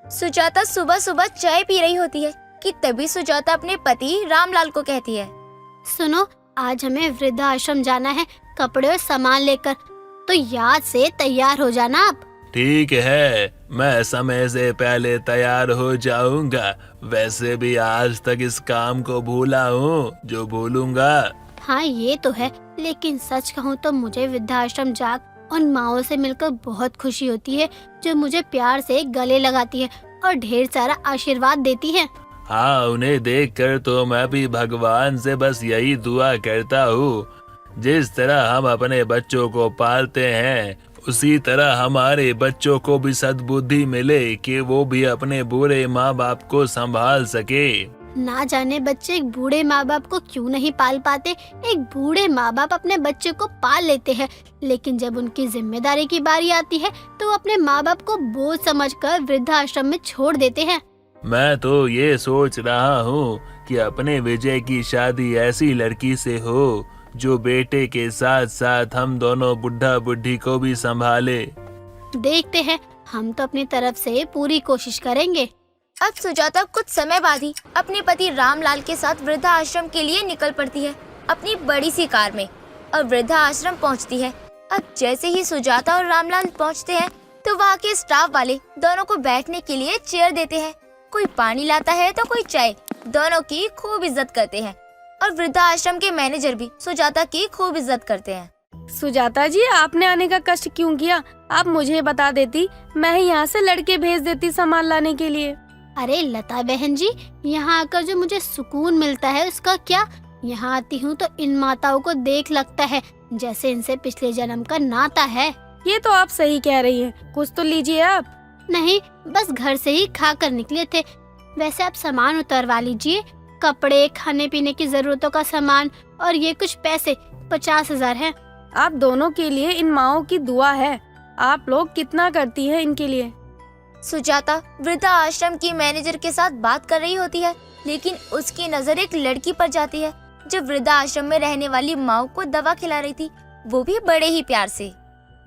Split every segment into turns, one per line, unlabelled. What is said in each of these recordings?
सुजाता सुबह सुबह चाय पी रही होती है कि तभी सुजाता अपने पति रामलाल को कहती है,
सुनो, आज हमें वृद्धाश्रम जाना है कपड़े और सामान लेकर, तो याद से तैयार हो जाना आप।
ठीक है, मैं समय से पहले तैयार हो जाऊंगा। वैसे भी आज तक इस काम को भूला हूँ जो भूलूंगा।
हाँ ये तो है, लेकिन सच कहूँ तो मुझे वृद्धाश्रम जाकर उन माओं से मिलकर बहुत खुशी होती है जो मुझे प्यार से गले लगाती है और ढेर सारा आशीर्वाद देती है।
हाँ, उन्हें देखकर तो मैं भी भगवान से बस यही दुआ करता हूँ, जिस तरह हम अपने बच्चों को पालते हैं उसी तरह हमारे बच्चों को भी सद्बुद्धि मिले कि वो भी अपने बूढ़े माँ बाप को संभाल सके।
ना जाने बच्चे एक बूढ़े माँ बाप को क्यों नहीं पाल पाते। एक बूढ़े माँ बाप अपने बच्चे को पाल लेते हैं, लेकिन जब उनकी जिम्मेदारी की बारी आती है तो वो अपने माँ बाप को बोझ समझकर वृद्धाश्रम में छोड़ देते हैं।
मैं तो ये सोच रहा हूँ कि अपने विजय की शादी ऐसी लड़की से हो जो बेटे के साथ साथ हम दोनों बुढ़ा बुढ़ी को भी संभाले।
देखते हैं, हम तो अपनी तरफ से पूरी कोशिश करेंगे।
अब सुजाता कुछ समय बाद ही अपने पति रामलाल के साथ वृद्धाश्रम के लिए निकल पड़ती है अपनी बड़ी सी कार में और वृद्धाश्रम पहुंचती है। अब जैसे ही सुजाता और रामलाल पहुंचते हैं तो वहाँ के स्टाफ वाले दोनों को बैठने के लिए चेयर देते हैं। कोई पानी लाता है तो कोई चाय। दोनों की खूब इज्जत करते हैं और वृद्धाश्रम के मैनेजर भी सुजाता की खूब इज्जत करते हैं।
सुजाता जी, आपने आने का कष्ट क्यों किया? आप मुझे बता देती, मैं ही यहाँ से लड़के भेज देती सामान लाने के लिए।
अरे लता बहन जी, यहाँ आकर जो मुझे सुकून मिलता है उसका क्या। यहाँ आती हूँ तो इन माताओं को देख लगता है जैसे इनसे पिछले जन्म का नाता है।
ये तो आप सही कह रही हैं। कुछ तो लीजिए आप।
नहीं, बस घर से ही खा कर निकले थे। वैसे आप सामान उतरवा लीजिए, कपड़े, खाने पीने की जरूरतों का सामान और ये कुछ पैसे 50,000 है।
आप दोनों के लिए इन माओं की दुआ है। आप लोग कितना करती हैं इनके लिए।
सुजाता वृद्धाश्रम की मैनेजर के साथ बात कर रही होती है, लेकिन उसकी नजर एक लड़की पर जाती है जो वृद्धाश्रम में रहने वाली माँ को दवा खिला रही थी, वो भी बड़े ही प्यार से।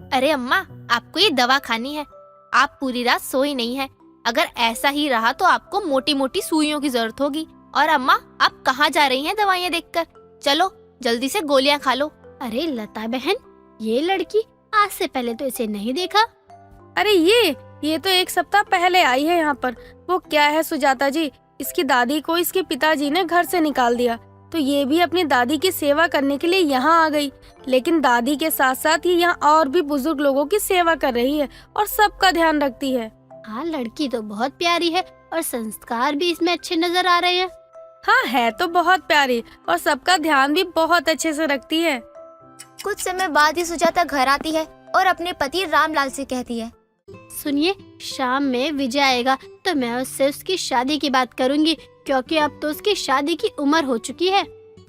अरे अम्मा, आपको ये दवा खानी है। आप पूरी रात सोई नहीं है। अगर ऐसा ही रहा तो आपको मोटी मोटी सुइयों की जरूरत होगी। और अम्मा, आप कहाँ जा रही हैं दवाइयाँ देखकर? चलो जल्दी से गोलियाँ खा लो।
अरे लता बहन, ये लड़की आज से पहले तो इसे नहीं देखा।
अरे ये तो 1 सप्ताह पहले आई है यहाँ पर। वो क्या है सुजाता जी, इसकी दादी को इसके पिताजी ने घर से निकाल दिया, तो ये भी अपनी दादी की सेवा करने के लिए यहाँ आ गई। लेकिन दादी के साथ साथ ये यहाँ और भी बुजुर्ग लोगों की सेवा कर रही है और सबका ध्यान रखती है।
हाँ, लड़की तो बहुत प्यारी है और संस्कार भी इसमें अच्छे नजर आ रहे हैं।
हाँ, है तो बहुत प्यारी और सबका ध्यान भी बहुत अच्छे से रखती है।
कुछ समय बाद ही सुजाता घर आती है और अपने पति रामलाल से कहती है,
सुनिए, शाम में विजय आएगा तो मैं उससे उसकी शादी की बात करूंगी, क्योंकि अब तो उसकी शादी की उम्र हो चुकी है।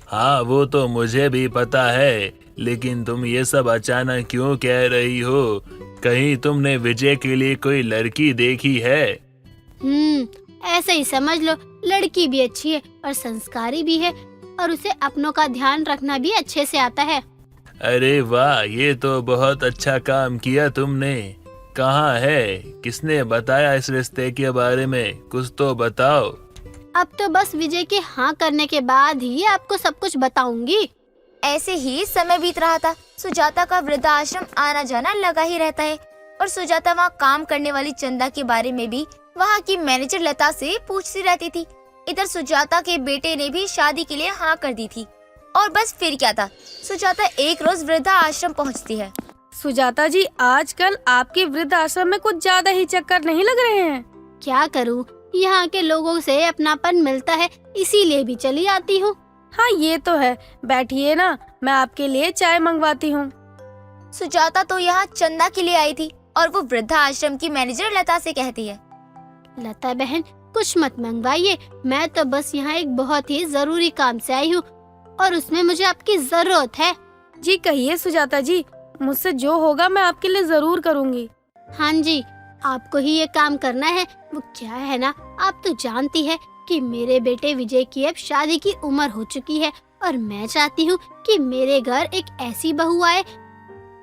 हाँ, वो तो मुझे भी पता है, लेकिन तुम ये सब अचानक क्यों कह रही हो? कहीं तुमने विजय के लिए कोई लड़की देखी है?
ऐसे ही समझ लो। लड़की भी अच्छी है और संस्कारी भी है और उसे अपनों का ध्यान रखना भी अच्छे से आता है।
अरे वाह, ये तो बहुत अच्छा काम किया तुमने। कहाँ है? किसने बताया इस रिश्ते के बारे में? कुछ तो बताओ।
अब तो बस विजय के हाँ करने के बाद ही आपको सब कुछ बताऊंगी।
ऐसे ही समय बीत रहा था। सुजाता का वृद्धाश्रम आना जाना लगा ही रहता है और सुजाता वहाँ काम करने वाली चंदा के बारे में भी वहाँ की मैनेजर लता से पूछती रहती थी। इधर सुजाता के बेटे ने भी शादी के लिए हाँ कर दी थी और बस फिर क्या था, सुजाता एक रोज वृद्धाश्रम पहुँचती है।
सुजाता जी, आजकल आपके वृद्धाश्रम में कुछ ज्यादा ही चक्कर नहीं लग रहे हैं?
क्या करूँ, यहाँ के लोगों से अपनापन मिलता है, इसीलिए भी चली आती हूँ।
हाँ ये तो है, बैठिए ना, मैं आपके लिए चाय मंगवाती हूँ।
सुजाता तो यहाँ चंदा के लिए आई थी और वो वृद्धाश्रम की मैनेजर लता से कहती है,
लता बहन कुछ मत मंगवाइए, मैं तो बस यहाँ एक बहुत ही जरूरी काम से आई हूँ और उसमें मुझे आपकी जरूरत है।
जी कहिए सुजाता जी, मुझसे जो होगा मैं आपके लिए जरूर करूँगी।
हाँ जी, आपको ही ये काम करना है। वो क्या है ना, आप तो जानती है कि मेरे बेटे विजय की अब शादी की उम्र हो चुकी है और मैं चाहती हूँ कि मेरे घर एक ऐसी बहू आए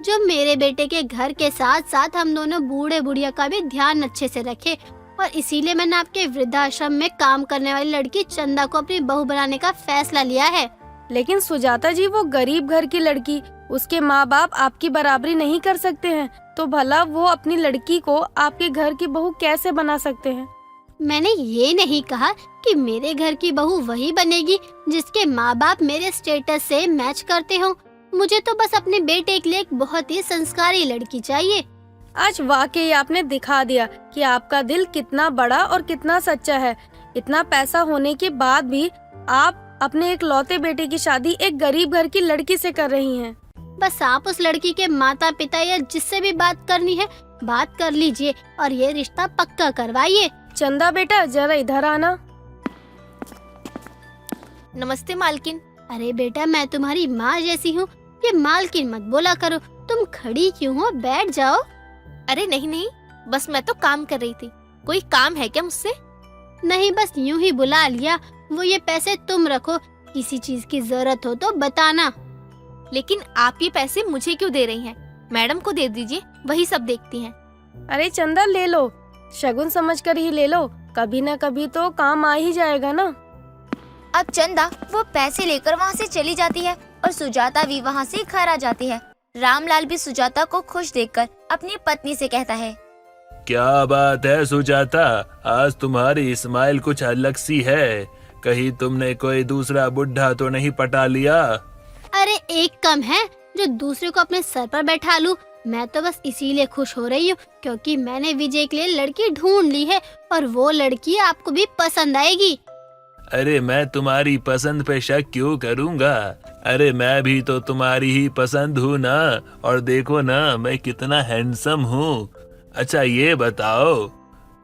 जो मेरे बेटे के घर के साथ साथ हम दोनों बूढ़े बुढ़िया का भी ध्यान अच्छे से रखे और इसीलिए मैंने आपके वृद्धाश्रम में काम करने वाली लड़की चंदा को अपनी बहू बनाने का फैसला लिया है।
लेकिन सुजाता जी, वो गरीब घर की लड़की, उसके माँ बाप आपकी बराबरी नहीं कर सकते हैं, तो भला वो अपनी लड़की को आपके घर की बहू कैसे बना सकते हैं?
मैंने ये नहीं कहा कि मेरे घर की बहू वही बनेगी जिसके माँ बाप मेरे स्टेटस से मैच करते हों। मुझे तो बस अपने बेटे के लिए एक बहुत ही संस्कारी लड़की चाहिए।
आज वाकई आपने दिखा दिया कि आपका दिल कितना बड़ा और कितना सच्चा है। इतना पैसा होने के बाद भी आप अपने एक लौते बेटे की शादी एक गरीब घर की लड़की से कर रही हैं।
बस आप उस लड़की के माता पिता या जिससे भी बात करनी है बात कर लीजिए और ये रिश्ता पक्का करवाइए।
चंदा बेटा, जरा इधर आना।
नमस्ते मालकिन।
अरे बेटा, मैं तुम्हारी माँ जैसी हूँ, ये मालकिन मत बोला करो। तुम खड़ी क्यों हो? बैठ जाओ।
अरे नहीं नहीं, बस मैं तो काम कर रही थी। कोई काम है क्या मुझसे?
नहीं, बस यूं ही बुला लिया। वो ये पैसे तुम रखो, किसी चीज की जरूरत हो तो बताना।
लेकिन आप ये पैसे मुझे क्यों दे रही हैं? मैडम को दे दीजिए, वही सब देखती हैं।
अरे चंदा, ले लो, शगुन समझकर ही ले लो, कभी न कभी तो काम आ ही जाएगा ना।
अब चंदा वो पैसे लेकर वहाँ से चली जाती है और सुजाता भी वहाँ से घर आ जाती है। रामलाल भी सुजाता को खुश देखकर अपनी पत्नी से कहता है,
क्या बात है सुजाता, आज तुम्हारी स्माइल कुछ अलग सी है। कहीं तुमने कोई दूसरा बुढ़ा तो नहीं पटा लिया?
अरे एक कम है जो दूसरे को अपने सर पर बैठा लूं। मैं तो बस इसीलिए खुश हो रही हूँ क्योंकि मैंने विजय के लिए लड़की ढूंढ ली है और वो लड़की आपको भी पसंद आएगी।
अरे मैं तुम्हारी पसंद पे शक क्यों करूँगा? अरे मैं भी तो तुम्हारी ही पसंद हूँ ना, और देखो ना मैं कितना हैंडसम हूँ। अच्छा ये बताओ,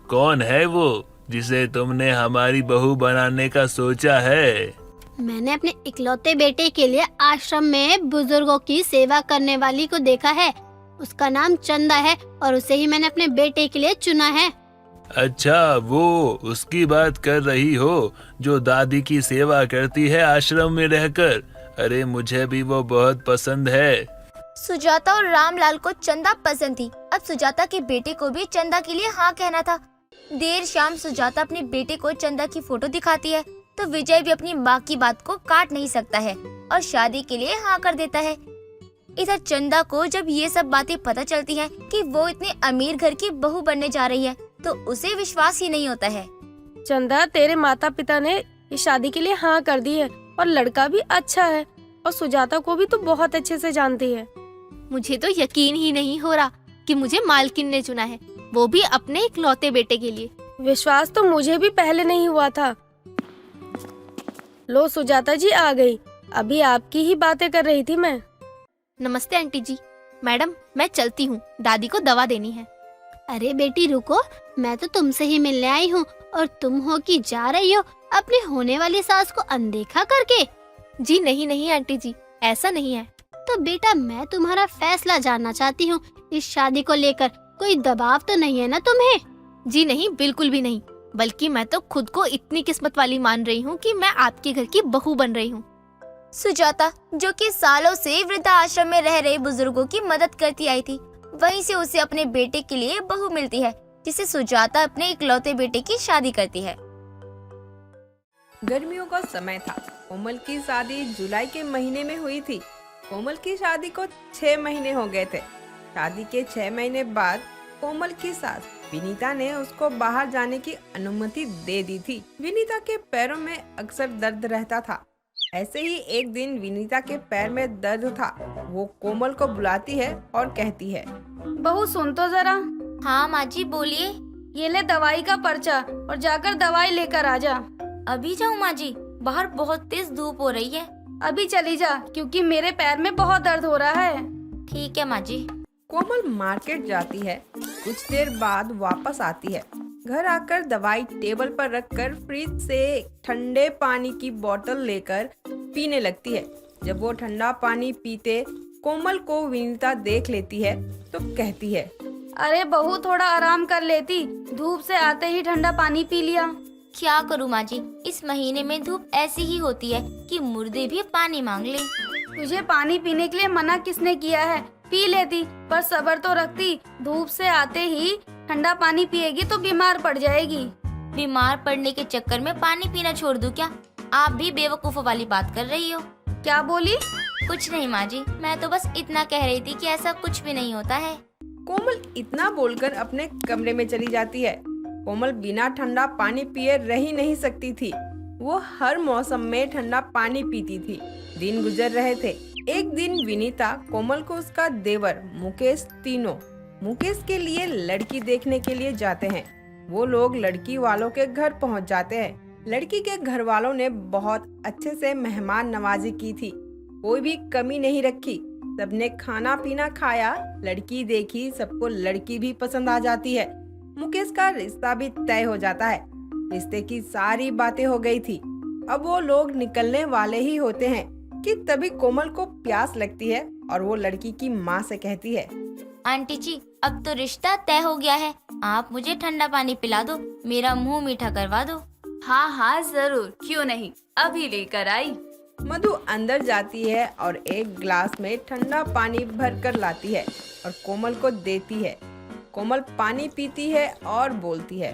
कौन है वो जिसे तुमने हमारी बहू बनाने का सोचा है?
मैंने अपने इकलौते बेटे के लिए आश्रम में बुजुर्गों की सेवा करने वाली को देखा है। उसका नाम चंदा है और उसे ही मैंने अपने बेटे के लिए चुना है।
अच्छा, वो उसकी बात कर रही हो जो दादी की सेवा करती है आश्रम में रहकर? अरे मुझे भी वो बहुत पसंद है।
सुजाता और रामलाल को चंदा पसंद थी। अब सुजाता के बेटे को भी चंदा के लिए हाँ कहना था। देर शाम सुजाता अपने बेटे को चंदा की फोटो दिखाती है तो विजय भी अपनी माँ की बात को काट नहीं सकता है और शादी के लिए हाँ कर देता है। इधर चंदा को जब ये सब बातें पता चलती है कि वो इतने अमीर घर की बहू बनने जा रही है तो उसे विश्वास ही नहीं होता है।
चंदा, तेरे माता पिता ने इस शादी के लिए हाँ कर दी है और लड़का भी अच्छा है और सुजाता को भी तो बहुत अच्छे से जानती है।
मुझे तो यकीन ही नहीं हो रहा कि मुझे मालकिन ने चुना है, वो भी अपने इकलौते बेटे के लिए।
विश्वास तो मुझे भी पहले नहीं हुआ था। लो सुजाता जी आ गई, अभी आपकी ही बातें कर रही थी मैं।
नमस्ते आंटी जी। मैडम मैं चलती हूँ, दादी को दवा देनी है।
अरे बेटी रुको, मैं तो तुमसे ही मिलने आई हूँ और तुम हो कि जा रही हो अपनी होने वाली सास को अनदेखा करके।
जी नहीं नहीं आंटी जी, ऐसा नहीं है।
तो बेटा मैं तुम्हारा फैसला जानना चाहती हूँ, इस शादी को लेकर कोई दबाव तो नहीं है ना तुम्हें?
जी नहीं, बिल्कुल भी नहीं, बल्कि मैं तो खुद को इतनी किस्मत वाली मान रही हूँ कि मैं आपके घर की बहू बन रही हूँ।
सुजाता जो कि सालों से वृद्धाश्रम में रह रहे बुजुर्गों की मदद करती आई थी, वहीं से उसे अपने बेटे के लिए बहू मिलती है जिसे सुजाता अपने इकलौते बेटे की शादी करती है।
गर्मियों का समय था। कोमल की शादी जुलाई के महीने में हुई थी। कोमल की शादी को 6 महीने हो गए थे। शादी के 6 महीने बाद कोमल की सास विनीता ने उसको बाहर जाने की अनुमति दे दी थी। विनीता के पैरों में अक्सर दर्द रहता था। ऐसे ही एक दिन विनीता के पैर में दर्द था। वो कोमल को बुलाती है और कहती है,
बहू सुन तो जरा।
हाँ माँ जी बोलिए।
ये ले दवाई का पर्चा और जाकर दवाई लेकर आ जा।
अभी जाऊँ माँ जी? बाहर बहुत तेज धूप हो रही है।
अभी चली जा क्योंकि मेरे पैर में बहुत दर्द हो रहा है।
ठीक है माँ जी।
कोमल मार्केट जाती है। कुछ देर बाद वापस आती है। घर आकर दवाई टेबल पर रखकर फ्रिज से ठंडे पानी की बोतल लेकर पीने लगती है। जब वो ठंडा पानी पीते कोमल को विनीता देख लेती है तो कहती है,
अरे बहू थोड़ा आराम कर लेती, धूप से आते ही ठंडा पानी पी लिया।
क्या करूँ माँ जी, इस महीने में धूप ऐसी ही होती है कि मुर्दे भी पानी मांग ले।
तुझे पानी पीने के लिए मना किसने किया है? पी लेती, पर सब्र तो रखती। धूप से आते ही ठंडा पानी पिएगी तो बीमार पड़ जाएगी।
बीमार पड़ने के चक्कर में पानी पीना छोड़ दूं क्या? आप भी बेवकूफों वाली बात कर रही हो।
क्या बोली?
कुछ नहीं माँ जी, मैं तो बस इतना कह रही थी कि ऐसा कुछ भी नहीं होता है।
कोमल इतना बोलकर अपने कमरे में चली जाती है। कोमल बिना ठंडा पानी पिए रह ही नहीं सकती थी। वो हर मौसम में ठंडा पानी पीती थी। दिन गुजर रहे थे। एक दिन विनीता, कोमल को उसका देवर मुकेश, तीनों मुकेश के लिए लड़की देखने के लिए जाते हैं। वो लोग लड़की वालों के घर पहुंच जाते हैं। लड़की के घर वालों ने बहुत अच्छे से मेहमान नवाजी की थी, कोई भी कमी नहीं रखी। सबने खाना पीना खाया, लड़की देखी, सबको लड़की भी पसंद आ जाती है। मुकेश का रिश्ता भी तय हो जाता है। रिश्ते की सारी बातें हो गई थी। अब वो लोग निकलने वाले ही होते हैं कि तभी कोमल को प्यास लगती है और वो लड़की की माँ से कहती है,
आंटी जी, अब तो रिश्ता तय हो गया है, आप मुझे ठंडा पानी पिला दो, मेरा मुंह मीठा करवा दो।
हाँ हाँ जरूर, क्यों नहीं, अभी लेकर आई।
मधु अंदर जाती है और एक ग्लास में ठंडा पानी भर कर लाती है और कोमल को देती है। कोमल पानी पीती है और बोलती है,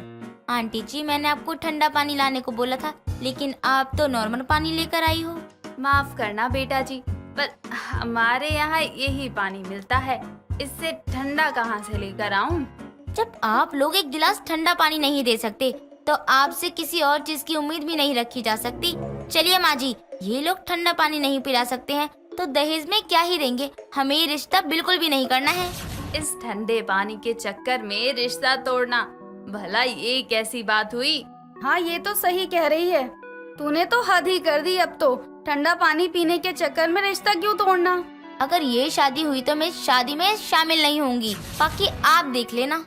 आंटी जी, मैंने आपको ठंडा पानी लाने को बोला था, लेकिन आप तो नॉर्मल पानी लेकर आई हो।
माफ करना बेटा जी, पर हमारे यहाँ यही पानी मिलता है, इससे ठंडा कहाँ से लेकर आऊं?
जब आप लोग एक गिलास ठंडा पानी नहीं दे सकते, तो आपसे किसी और चीज की उम्मीद भी नहीं रखी जा सकती। चलिए माँ जी, ये लोग ठंडा पानी नहीं पिला सकते हैं, तो दहेज में क्या ही देंगे, हमें ये रिश्ता बिल्कुल भी नहीं करना है।
इस ठंडे पानी के चक्कर में रिश्ता तोड़ना, भला ये कैसी बात हुई?
हाँ, ये तो सही कह रही है। तूने तो हद ही कर दी। अब तो ठंडा पानी पीने के चक्कर में रिश्ता क्यों तोड़ना?
अगर ये शादी हुई तो मैं शादी में शामिल नहीं होंगी, बाकी आप देख लेना।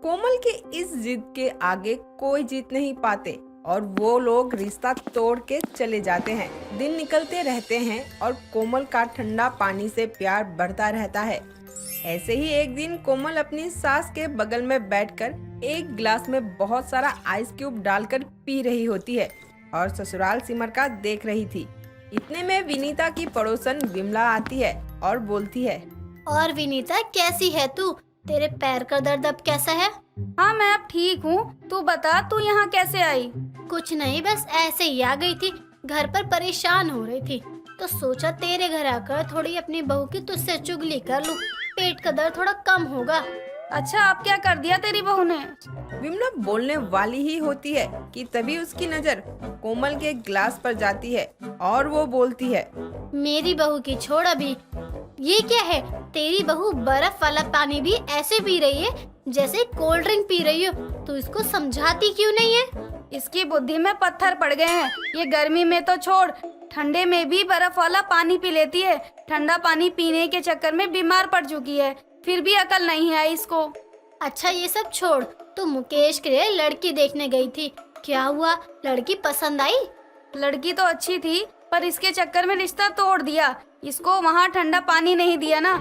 कोमल के इस जिद के आगे कोई जीत नहीं पाते और वो लोग रिश्ता तोड़ के चले जाते हैं। दिन निकलते रहते हैं और कोमल का ठंडा पानी से प्यार बढ़ता रहता है। ऐसे ही एक दिन कोमल अपनी सास के बगल में बैठकर एक गिलास में बहुत सारा आइस क्यूब डालकर पी रही होती है और ससुराल सिमर का देख रही थी। इतने में विनीता की पड़ोसन विमला आती है और बोलती है,
और विनीता, कैसी है तू? तेरे पैर का दर्द अब कैसा है?
हाँ, मैं अब ठीक हूँ। तू बता, तू यहाँ कैसे आई?
कुछ नहीं, बस ऐसे ही आ गई थी। घर पर परेशान हो रही थी तो सोचा तेरे घर आकर थोड़ी अपनी बहू की तुझसे चुगली कर लूं, पेट का दर्द थोड़ा कम होगा।
अच्छा, अब क्या कर दिया तेरी बहू ने?
विमला बोलने वाली ही होती है कि तभी उसकी नजर कोमल के गिलास पर जाती है और वो बोलती है,
मेरी बहू की छोड़ अभी। ये क्या है? तेरी बहू बर्फ वाला पानी भी ऐसे पी रही है जैसे कोल्ड ड्रिंक पी रही हो। तू इसको समझाती क्यों नहीं है?
इसकी बुद्धि में पत्थर पड़ गए हैं। ये गर्मी में तो छोड़, ठंडे में भी बर्फ वाला पानी पी लेती है। ठंडा पानी पीने के चक्कर में बीमार पड़ चुकी है, फिर भी अकल नहीं आई इसको।
अच्छा, ये सब छोड़, तू मुकेश के लिए लड़की देखने गई थी, क्या हुआ? लड़की पसंद आई?
लड़की तो अच्छी थी, पर इसके चक्कर में रिश्ता तोड़ दिया। इसको वहाँ ठंडा पानी नहीं दिया ना,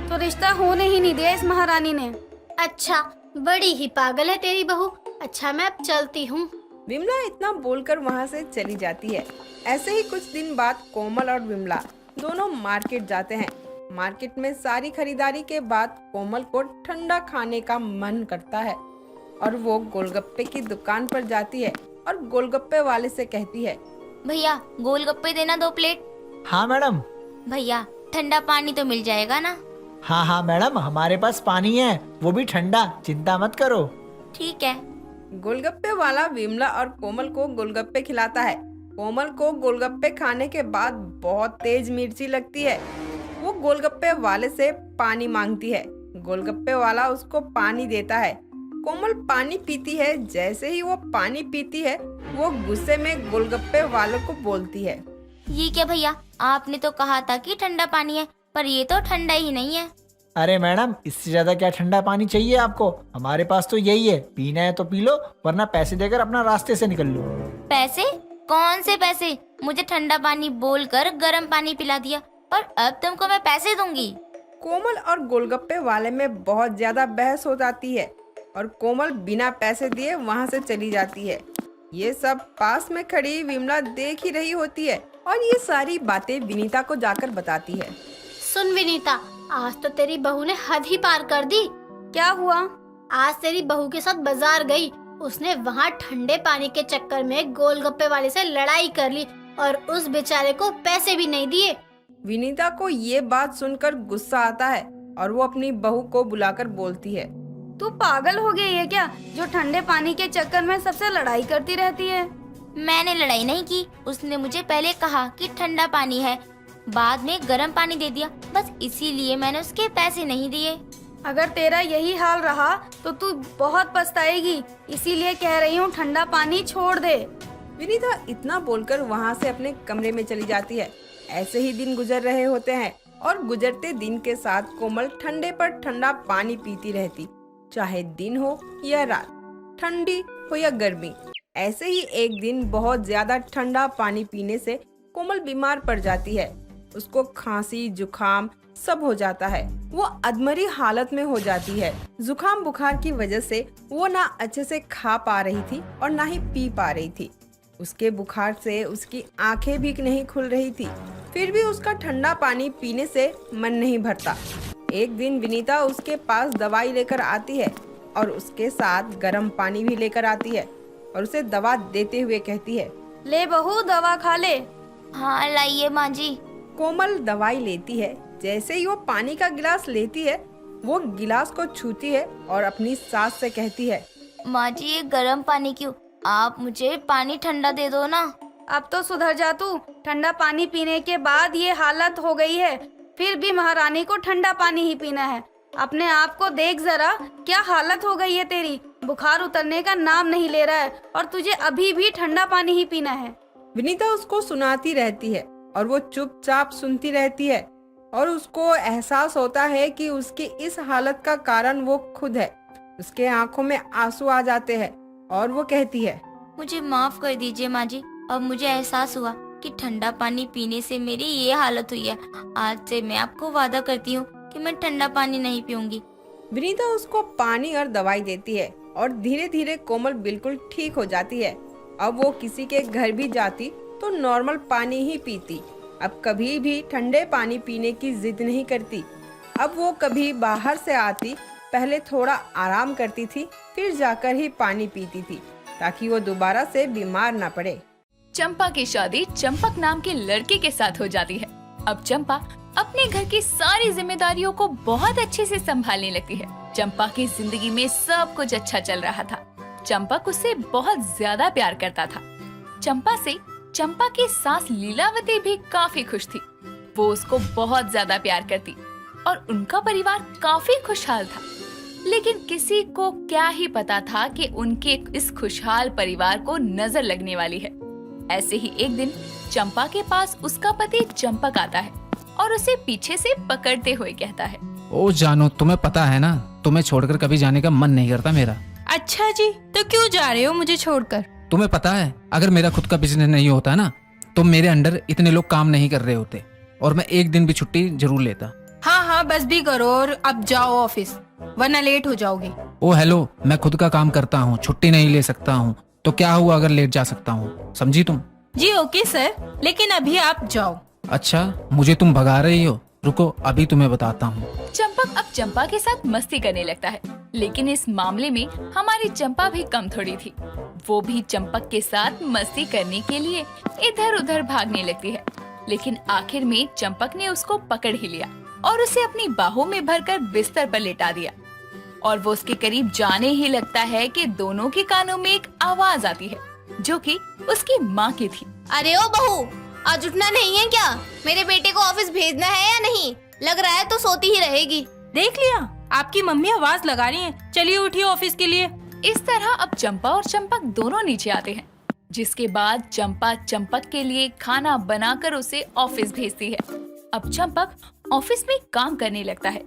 तो रिश्ता होने ही नहीं दिया इस महारानी ने।
अच्छा, बड़ी ही पागल है तेरी बहू। अच्छा, मैं अब चलती हूँ।
विमला इतना बोलकर वहाँ से चली जाती है। ऐसे ही कुछ दिन बाद कोमल और विमला दोनों मार्केट जाते हैं। मार्केट में सारी खरीदारी के बाद कोमल को ठंडा खाने का मन करता है और वो गोलगप्पे की दुकान पर जाती है और गोलगप्पे वाले से कहती है,
भैया गोलगप्पे देना 2 प्लेट।
हाँ मैडम।
भैया ठंडा पानी तो मिल जाएगा ना?
हाँ हाँ मैडम, हमारे पास पानी है, वो भी ठंडा, चिंता मत करो।
ठीक है।
गोलगप्पे वाला विमला और कोमल को गोलगप्पे खिलाता है। कोमल को गोलगप्पे खाने के बाद बहुत तेज मिर्ची लगती है। वो गोलगप्पे वाले से पानी मांगती है। गोलगप्पे वाला उसको पानी देता है। कोमल पानी पीती है। जैसे ही वो पानी पीती है, वो गुस्से में गोलगप्पे वालों को बोलती है,
ये क्या भैया, आपने तो कहा था कि ठंडा पानी है, पर ये तो ठंडा ही नहीं है।
अरे मैडम, इससे ज्यादा क्या ठंडा पानी चाहिए आपको? हमारे पास तो यही है, पीना है तो पी लो, वरना पैसे देकर अपना रास्ते से निकल लो।
पैसे? कौन से पैसे? मुझे ठंडा पानी बोलकर गर्म पानी पिला दिया और अब तुमको मैं पैसे दूंगी।
कोमल और गोलगप्पे वाले में बहुत ज्यादा बहस हो जाती है और कोमल बिना पैसे दिए वहाँ से चली जाती है। ये सब पास में खड़ी विमला देख ही रही होती है और ये सारी बातें विनीता को जाकर बताती है।
सुन विनीता, आज तो तेरी बहू ने हद ही पार कर दी।
क्या हुआ?
आज तेरी बहू के साथ बाजार गई, उसने वहाँ ठंडे पानी के चक्कर में गोलगप्पे वाले से लड़ाई कर ली और उस बेचारे को पैसे भी नहीं दिए।
विनीता को ये बात सुनकर गुस्सा आता है और वो अपनी बहू को बुलाकर बोलती है,
तू पागल हो गई है क्या, जो ठंडे पानी के चक्कर में सबसे लड़ाई करती रहती है?
मैंने लड़ाई नहीं की, उसने मुझे पहले कहा कि ठंडा पानी है, बाद में गर्म पानी दे दिया, बस इसीलिए मैंने उसके पैसे नहीं दिए।
अगर तेरा यही हाल रहा तो तू बहुत पछताएगी, इसीलिए कह रही हूँ ठंडा पानी छोड़ दे।
विनीता इतना बोलकर वहाँ से अपने कमरे में चली जाती है। ऐसे ही दिन गुजर रहे होते हैं और गुजरते दिन के साथ कोमल ठंडे पर ठंडा पानी पीती रहती, चाहे दिन हो या रात, ठंडी हो या गर्मी। ऐसे ही एक दिन बहुत ज्यादा ठंडा पानी पीने से कोमल बीमार पड़ जाती है। उसको खांसी जुकाम सब हो जाता है, वो अधमरी हालत में हो जाती है। जुकाम बुखार की वजह से वो ना अच्छे से खा पा रही थी और ना ही पी पा रही थी। उसके बुखार से उसकी आंखें भी नहीं खुल रही थी, फिर भी उसका ठंडा पानी पीने से मन नहीं भरता। एक दिन विनीता उसके पास दवाई लेकर आती है और उसके साथ गर्म पानी भी लेकर आती है और उसे दवा देते हुए कहती है,
ले बहू दवा खा ले।
हाँ लाइए माँ जी।
कोमल दवाई लेती है। जैसे ही वो पानी का गिलास लेती है, वो गिलास को छूती है और अपनी सास से कहती है,
माँ जी ये गर्म पानी क्यों, आप मुझे पानी ठंडा दे दो ना।
अब तो सुधर जा तू, ठंडा पानी पीने के बाद ये हालत हो गई है, फिर भी महारानी को ठंडा पानी ही पीना है। अपने आप को देख जरा, क्या हालत हो गई है तेरी, बुखार उतरने का नाम नहीं ले रहा है और तुझे अभी भी ठंडा पानी ही पीना है।
विनीता उसको सुनाती रहती है और वो चुपचाप सुनती रहती है और उसको एहसास होता है कि उसकी इस हालत का कारण वो खुद है। उसके आंखों में आंसू आ जाते हैं और वो कहती है,
मुझे माफ कर दीजिए माँ जी, अब मुझे एहसास हुआ कि ठंडा पानी पीने से मेरी ये हालत हुई है। आज से मैं आपको वादा करती हूँ कि मैं ठंडा पानी नहीं पीऊंगी।
विनीता उसको पानी और दवाई देती है और धीरे धीरे कोमल बिल्कुल ठीक हो जाती है। अब वो किसी के घर भी जाती तो नॉर्मल पानी ही पीती। अब कभी भी ठंडे पानी पीने की जिद नहीं करती। अब वो कभी बाहर से आती, पहले थोड़ा आराम करती थी, फिर जाकर ही पानी पीती थी ताकि वो दोबारा से बीमार ना पड़े।
चंपा की शादी चंपक नाम के लड़के के साथ हो जाती है। अब चंपा अपने घर की सारी जिम्मेदारियों को बहुत अच्छे से संभालने लगती है। चंपा की जिंदगी में सब कुछ अच्छा चल रहा था। चंपक उससे बहुत ज्यादा प्यार करता था। चंपा से चंपा की सास लीलावती भी काफी खुश थी। वो उसको बहुत ज्यादा प्यार करती और उनका परिवार काफी खुशहाल था। लेकिन किसी को क्या ही पता था कि उनके इस खुशहाल परिवार को नजर लगने वाली है। ऐसे ही एक दिन चंपा के पास उसका पति चंपक आता है और उसे पीछे से पकड़ते हुए कहता है,
ओ जानो, तुम्हें पता है ना, तुम्हें छोड़कर कभी जाने का मन नहीं करता मेरा।
अच्छा जी, तो क्यों जा रहे हो मुझे छोड़कर?
तुम्हें पता है, अगर मेरा खुद का बिजनेस नहीं होता ना तो मेरे अंडर इतने लोग काम नहीं कर रहे होते और मैं एक दिन भी छुट्टी जरूर लेता।
हाँ हाँ बस भी करो और अब जाओ ऑफिस, वरना लेट हो जाओगे।
ओ हेलो, मैं खुद का काम करता हूँ, छुट्टी नहीं ले सकता हूँ, तो क्या हुआ अगर लेट जा सकता हूँ, समझी तुम?
जी ओके सर, लेकिन अभी आप जाओ।
अच्छा, मुझे तुम भगा रही हो, रुको अभी तुम्हें बताता हूँ।
चंपक अब चंपा के साथ मस्ती करने लगता है। लेकिन इस मामले में हमारी चंपा भी कम थोड़ी थी। वो भी चंपक के साथ मस्ती करने के लिए इधर उधर भागने लगती है। लेकिन आखिर में चंपक ने उसको पकड़ ही लिया और उसे अपनी बाहों में भरकर बिस्तर पर लेटा दिया। और वो उसके करीब जाने ही लगता है कि दोनों के कानों में एक आवाज आती है जो कि उसकी माँ की थी।
अरे ओ बहू, आज उठना नहीं है क्या? मेरे बेटे को ऑफिस भेजना है या नहीं? लग रहा है तो सोती ही रहेगी।
देख लिया, आपकी मम्मी आवाज लगा रही हैं, चलिए उठिए ऑफिस के लिए।
इस तरह अब चंपा और चंपक दोनों नीचे आते हैं, जिसके बाद चंपा चंपक के लिए खाना बनाकर उसे ऑफिस भेजती है। अब चंपक ऑफिस में काम करने लगता है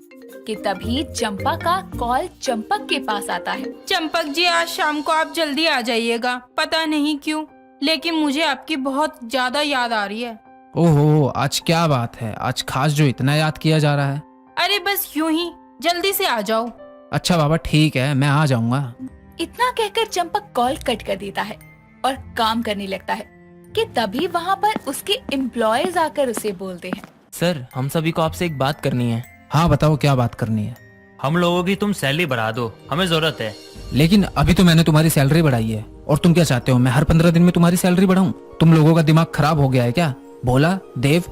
कि तभी चंपा का कॉल चंपक के पास आता है।
चंपक जी, आज शाम को आप जल्दी आ जाइएगा। पता नहीं क्यों, लेकिन मुझे आपकी बहुत ज्यादा याद आ रही है।
ओहो, आज क्या बात है, आज खास जो इतना याद किया जा रहा है?
अरे बस यूं ही, जल्दी से आ जाओ।
अच्छा बाबा ठीक है, मैं आ जाऊंगा।
इतना कहकर चंपक कॉल कट कर देता है और काम करने लगता है कि तभी वहाँ पर उसके एम्प्लॉयज आकर उसे बोलते हैं,
सर, हम सभी को आपसे एक बात करनी है।
हाँ बताओ, क्या बात करनी है?
हम लोगों की तुम सैलरी बढ़ा दो, हमें जरूरत है।
लेकिन अभी तो मैंने तुम्हारी सैलरी बढ़ाई है, और तुम क्या चाहते हो मैं हर 15 दिन में तुम्हारी सैलरी बढ़ाऊं? तुम लोगों का दिमाग खराब हो गया है क्या? भोला, देव,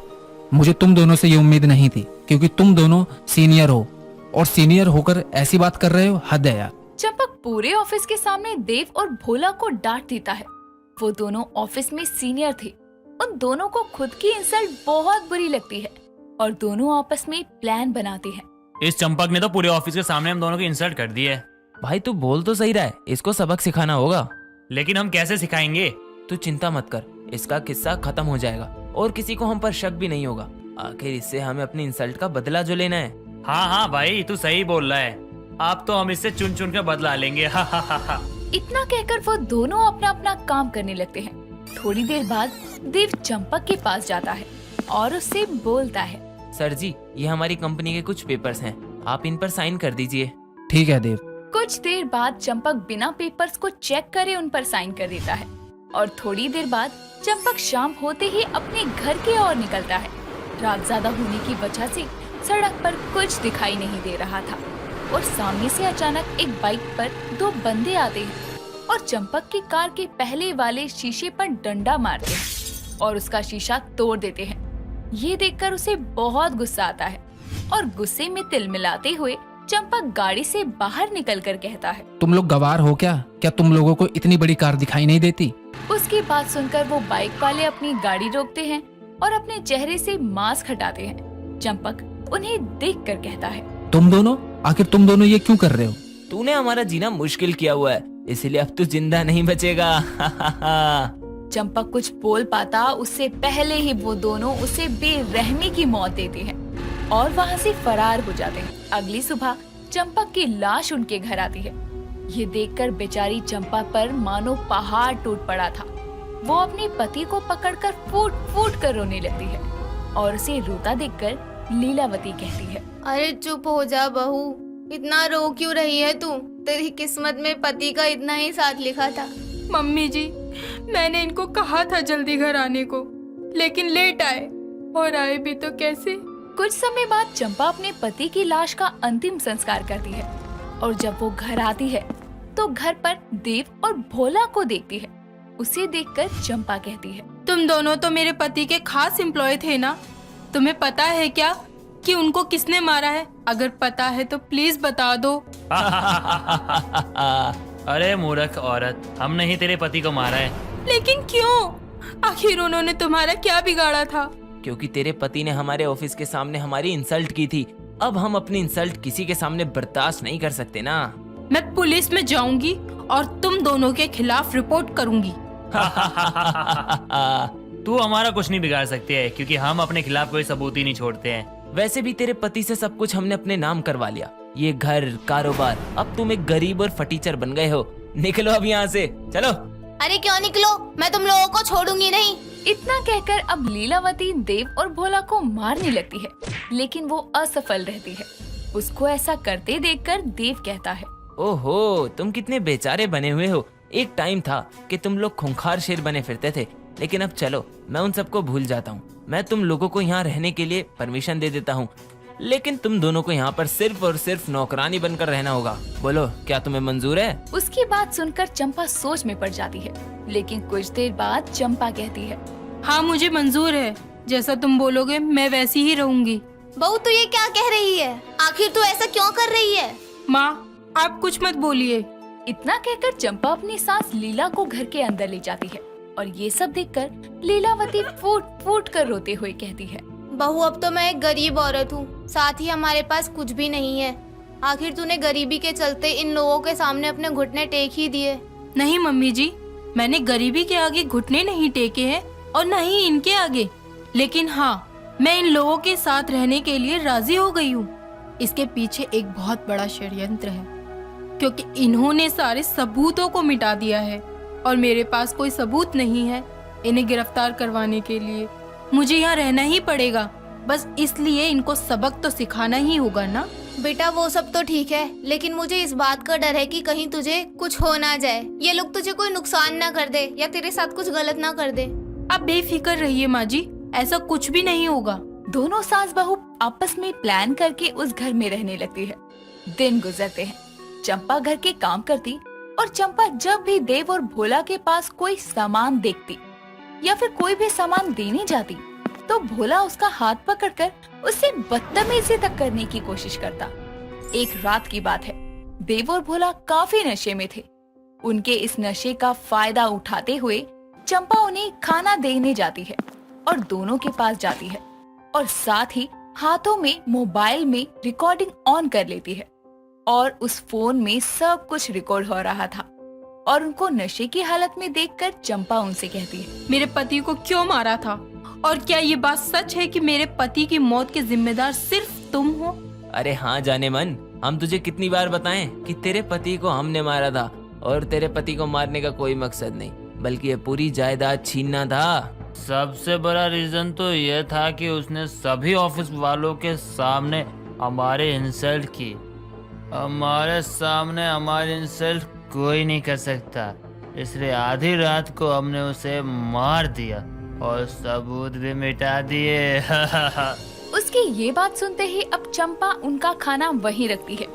मुझे तुम दोनों से ये उम्मीद नहीं थी, क्योंकि तुम दोनों सीनियर हो, और सीनियर होकर ऐसी बात कर रहे हो, हद है यार।
चंपक पूरे ऑफिस के सामने देव और भोला को डांट देता है। वो दोनों ऑफिस में सीनियर थे। उन दोनों को खुद की इंसल्ट बहुत बुरी लगती है और दोनों आपस में प्लान बनाते हैं।
इस चंपक ने तो पूरे ऑफिस के सामने हम दोनों की इंसल्ट कर दी है।
भाई तू बोल तो सही रहा है, इसको सबक सिखाना होगा।
लेकिन हम कैसे सिखाएंगे?
तू चिंता मत कर, इसका किस्सा खत्म हो जाएगा और किसी को हम पर शक भी नहीं होगा। आखिर इससे हमें अपनी इंसल्ट का बदला जो लेना है।
हाँ हाँ भाई, तू सही बोल रहा है। आप तो हम इससे चुन चुन कर बदला लेंगे। हा हा हा हा।
इतना कहकर वो दोनों अपना अपना काम करने लगते हैं। थोड़ी देर बाद देव चंपक के पास जाता है और उससे बोलता है,
सर जी, ये हमारी कंपनी के कुछ पेपर्स हैं, आप इन पर साइन कर दीजिए।
ठीक है देव।
कुछ देर बाद चंपक बिना पेपर्स को चेक करे उन पर साइन कर देता है और थोड़ी देर बाद चंपक शाम होते ही अपने घर की ओर निकलता है। रात ज्यादा होने की वजह से सड़क पर कुछ दिखाई नहीं दे रहा था और सामने से अचानक एक बाइक पर दो बंदे आते हैं और चंपक की कार के पहले वाले शीशे पर डंडा मारते हैं और उसका शीशा तोड़ देते हैं। ये देखकर उसे बहुत गुस्सा आता है और गुस्से में तिलमिलाते हुए चंपक गाड़ी से बाहर निकलकर कहता है,
तुम लोग गवार हो क्या? क्या तुम लोगों को इतनी बड़ी कार दिखाई नहीं देती?
उसकी बात सुनकर वो बाइक वाले अपनी गाड़ी रोकते हैं और अपने चेहरे से मास्क हटाते हैं। चंपक उन्हें देखकर कहता है,
तुम दोनों, आखिर तुम दोनों ये क्यों कर रहे हो?
तूने हमारा जीना मुश्किल किया हुआ है, इसलिए अब तू जिंदा नहीं बचेगा।
चंपक कुछ बोल पाता उससे पहले ही वो दोनों उसे बेरहमी की मौत देते हैं और वहाँ से फरार हो जाते हैं। अगली सुबह चंपक की लाश उनके घर आती है। ये देखकर बेचारी चंपा पर मानो पहाड़ टूट पड़ा था। वो अपने पति को पकड़कर फूट फूट कर रोने लगती है और उसे रोता देखकर लीलावती कहती है,
अरे चुप हो जा बहू, इतना रो क्यों रही है तू? तेरी किस्मत में पति का इतना ही साथ लिखा था।
मम्मी जी, मैंने इनको कहा था जल्दी घर आने को, लेकिन लेट आए, और आए भी तो कैसे।
कुछ समय बाद चंपा अपने पति की लाश का अंतिम संस्कार करती है और जब वो घर आती है तो घर पर देव और भोला को देखती है। उसे देखकर चंपा कहती है,
तुम दोनों तो मेरे पति के खास एम्प्लॉय थे ना? तुम्हें पता है क्या कि उनको किसने मारा है? अगर पता है तो प्लीज बता दो।
अरे मूर्ख औरत, हमने ही तेरे पति को मारा है।
लेकिन क्यों? आखिर उन्होंने तुम्हारा क्या बिगाड़ा था?
क्योंकि तेरे पति ने हमारे ऑफिस के सामने हमारी इंसल्ट की थी। अब हम अपनी इंसल्ट किसी के सामने बर्दाश्त नहीं कर सकते ना।
मैं पुलिस में जाऊंगी और तुम दोनों के खिलाफ रिपोर्ट करूंगी।
तू हमारा कुछ नहीं बिगाड़ सकती है, क्योंकि हम अपने खिलाफ कोई सबूत ही नहीं छोड़ते हैं।
वैसे भी तेरे पति से सब कुछ हमने अपने नाम करवा लिया, ये घर, कारोबार। अब तुम एक गरीब और फटीचर बन गए हो। निकलो अब यहाँ से, चलो।
अरे क्यों निकलो, मैं तुम लोगों को छोड़ूंगी नहीं।
इतना कहकर अब लीलावती देव और भोला को मारने लगती है, लेकिन वो असफल रहती है। उसको ऐसा करते देखकर देव कहता है,
ओहो, तुम कितने बेचारे बने हुए हो। एक टाइम था कि तुम लोग खूंखार शेर बने फिरते थे, लेकिन अब चलो, मैं उन सबको भूल जाता हूँ। मैं तुम लोगों को यहाँ रहने के लिए परमिशन दे देता हूँ, लेकिन तुम दोनों को यहाँ पर सिर्फ और सिर्फ नौकरानी बनकर रहना होगा। बोलो, क्या तुम्हें मंजूर है?
उसकी बात सुनकर चंपा सोच में पड़ जाती है, लेकिन कुछ देर बाद चंपा कहती है,
हाँ मुझे मंजूर है, जैसा तुम बोलोगे मैं वैसी ही रहूंगी।
बहू तू ये क्या कह रही है? आखिर तू ऐसा क्यों कर रही है?
माँ, आप कुछ मत बोलिए।
इतना कहकर चंपा अपनी सास लीला को घर के अंदर ले जाती है और ये सब देखकर लीलावती फूट फूट कर रोते हुए कहती है,
बहू अब तो मैं एक गरीब औरत हूँ, साथ ही हमारे पास कुछ भी नहीं है। आखिर तूने गरीबी के चलते इन लोगों के सामने अपने घुटने टेक ही दिए।
नहीं मम्मी जी, मैंने गरीबी के आगे घुटने नहीं टेके हैं और न ही इनके आगे, लेकिन हाँ, मैं इन लोगों के साथ रहने के लिए राजी हो गई हूँ। इसके पीछे एक बहुत बड़ा षड्यंत्र है, क्योंकि इन्होंने सारे सबूतों को मिटा दिया है और मेरे पास कोई सबूत नहीं है इन्हें गिरफ्तार करवाने के लिए। मुझे यहाँ रहना ही पड़ेगा, बस इसलिए इनको सबक तो सिखाना ही होगा ना।
बेटा वो सब तो ठीक है, लेकिन मुझे इस बात का डर है कि कहीं तुझे कुछ हो ना जाए, ये लोग तुझे कोई नुकसान ना कर दे या तेरे साथ कुछ गलत ना कर दे।
आप बेफिक्र रहिए माँ जी, ऐसा कुछ भी नहीं होगा।
दोनों सास बहू आपस में प्लान करके उस घर में रहने लगती है। दिन गुजरते हैं। चंपा घर के काम करती और चंपा जब भी देव और भोला के पास कोई सामान देखती या फिर कोई भी सामान देने जाती तो भोला उसका हाथ पकड़कर उससे बदतमीजी तक करने की कोशिश करता। एक रात की बात है, देव और भोला काफी नशे में थे। उनके इस नशे का फायदा उठाते हुए चंपा उन्हें खाना देने जाती है और दोनों के पास जाती है और साथ ही हाथों में मोबाइल में रिकॉर्डिंग ऑन कर लेती है और उस फोन में सब कुछ रिकॉर्ड हो रहा था और उनको नशे की हालत में देखकर चंपा उनसे कहती है,
मेरे पति को क्यों मारा था? और क्या ये बात सच है कि मेरे पति की मौत के जिम्मेदार सिर्फ तुम हो?
अरे हाँ जाने मन, हम तुझे कितनी बार बताएं कि तेरे पति को हमने मारा था और तेरे पति को मारने का कोई मकसद नहीं, बल्कि ये पूरी जायदाद छीनना था।
सबसे बड़ा रीजन तो ये था कि उसने सभी ऑफिस वालों के सामने हमारे इंसल्ट की। हमारे सामने हमारी इंसल्ट कोई नहीं कर सकता, इसलिए आधी रात को हमने उसे मार दिया और सबूत भी मिटा दिए।
उसकी ये बात सुनते ही अब चंपा उनका खाना वहीं रखती है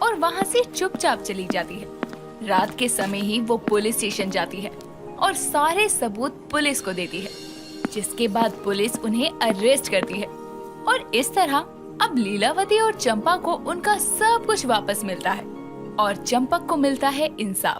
और वहाँ से चुपचाप चली जाती है। रात के समय ही वो पुलिस स्टेशन जाती है और सारे सबूत पुलिस को देती है, जिसके बाद पुलिस उन्हें अरेस्ट करती है और इस तरह अब लीलावती और चंपा को उनका सब कुछ वापस मिलता है और चंपक को मिलता है इंसाफ।